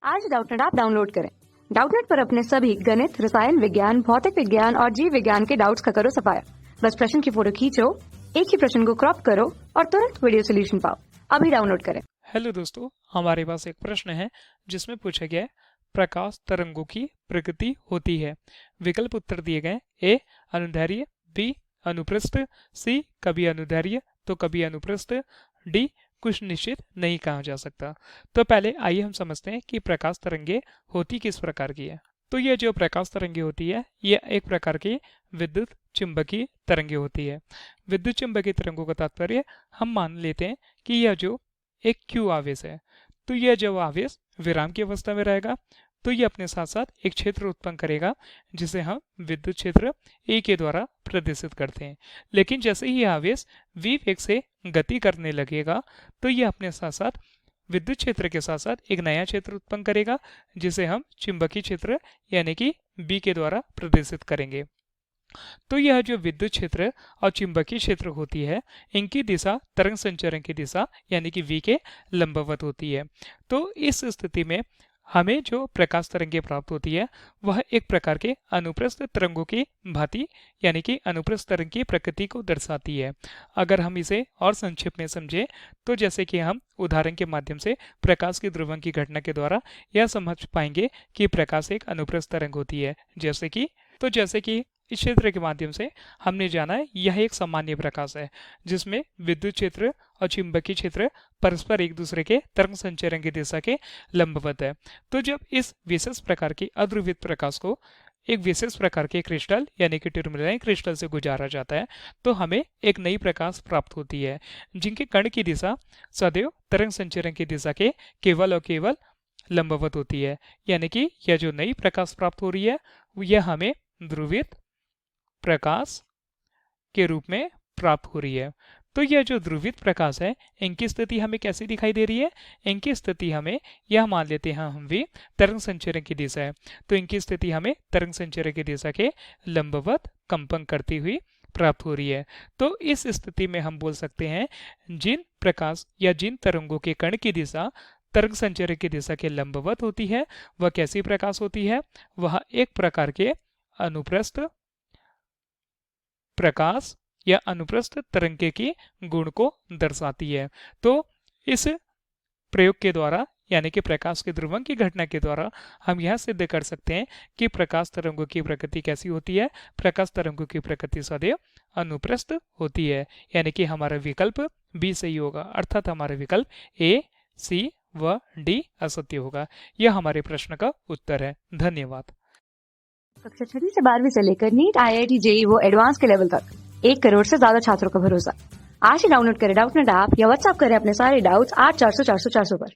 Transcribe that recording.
आज Doubtnut app download करें। Doubtnut पर अपने सभी गणित, रसायन विज्ञान, भौतिक विज्ञान और जीव विज्ञान के डाउट्स का करो सफाया। बस प्रश्न की फोटो खींचो, एक ही प्रश्न को क्रॉप करो और तुरंत वीडियो सोल्यूशन पाओ। अभी डाउनलोड करें। हेलो दोस्तों, हमारे पास एक प्रश्न है जिसमें पूछा गया है प्रकाश तरंगों की प्रकृति होती है। विकल्प उत्तर दिए गए ए अनुदैर्घ्य, बी अनुप्रस्थ, सी कभी अनुदैर्घ्य तो कभी अनुप्रस्थ, डी कुछ निश्चित नहीं कहा जा सकता। तो पहले आइए हम समझते हैं कि प्रकाश तरंगे होती किस प्रकार की है। तो यह जो प्रकाश तरंगे होती है यह एक प्रकार की विद्युत चुंबकीय तरंगे होती है। विद्युत चुंबकीय तरंगों का तात्पर्य हम मान लेते हैं कि यह जो एक क्यू आवेश है, तो यह जब आवेश विराम की अवस्था में रहेगा तो यह अपने साथ साथ एक क्षेत्र उत्पन्न करेगा जिसे हम विद्युत क्षेत्र ए के द्वारा प्रदर्शित करते हैं। लेकिन जैसे ही आवेश v वेग से गति करने लगेगा तो यह अपने साथ साथ विद्युत क्षेत्र के साथ साथ एक नया क्षेत्र उत्पन्न करेगा जिसे हम चुंबकीय क्षेत्र यानी कि b के द्वारा प्रदर्शित करेंगे। तो यह जो विद्युत क्षेत्र और चुंबकीय क्षेत्र होती है इनकी दिशा तरंग संचरण की दिशा यानी कि v के लंबवत होती है। तो इस स्थिति में हमें जो प्रकाश तरंगे प्राप्त होती है वह एक प्रकार के अनुप्रस्थ तरंगों की भांति यानी कि अनुप्रस्थ तरंग की प्रकृति को दर्शाती है। अगर हम इसे और संक्षेप में समझें तो जैसे कि हम उदाहरण के माध्यम से प्रकाश की ध्रुवण की घटना के द्वारा यह समझ पाएंगे कि प्रकाश एक अनुप्रस्थ तरंग होती है। जैसे कि इस क्षेत्र के माध्यम से हमने जाना है यह एक सामान्य प्रकाश है जिसमें विद्युत क्षेत्र और चुंबकीय क्षेत्र परस्पर एक दूसरे के तरंग संचरण की दिशा के लंबवत है। तो जब इस विशेष प्रकार की अध्रुवित प्रकाश को एक विशेष प्रकार के क्रिस्टल यानी कि टूरमैलाइन क्रिस्टल से गुजारा जाता है तो हमें एक नई प्रकाश प्राप्त होती है जिनके कण की दिशा सदैव तरंग संचरण की दिशा के केवल और केवल लंबवत होती है। यानी कि यह जो नई प्रकाश प्राप्त हो रही है यह हमें ध्रुवित प्रकाश के रूप में प्राप्त हो रही है। तो यह जो ध्रुवित प्रकाश है इनकी स्थिति हमें कैसी दिखाई दे रही है? इनकी स्थिति हमें यह मान लेते हैं हम भी तरंग संचरण की दिशा है तो इनकी स्थिति हमें तरंग संचरण की दिशा के लंबवत कंपन करती हुई प्राप्त हो रही है। तो इस स्थिति में हम बोल सकते हैं जिन प्रकाश या जिन तरंगों के कण की दिशा तरंग संचरण की दिशा के लंबवत होती है वह कैसी प्रकाश होती है? वह एक प्रकार के अनुप्रस्थ प्रकाश या अनुप्रस्थ तरंगे की गुण को दर्शाती है। तो इस प्रयोग के द्वारा यानी कि प्रकाश के ध्रुवण की घटना के द्वारा हम यह सिद्ध कर सकते हैं कि प्रकाश तरंगों की प्रकृति कैसी होती है। प्रकाश तरंगों की प्रकृति सदैव अनुप्रस्थ होती है यानी कि हमारा विकल्प बी सही होगा, अर्थात हमारा विकल्प ए, सी व डी असत्य होगा। यह हमारे प्रश्न का उत्तर है। धन्यवाद। कक्षा 6 से 12वीं से लेकर नीट, IIT, JEE वो एडवांस के लेवल तक 1 करोड़ से ज्यादा छात्रों का भरोसा। आज ही डाउनलोड करें डाउटनेट ऐप या व्हाट्सएप करें अपने सारे डाउट्स 8400 400 400 पर।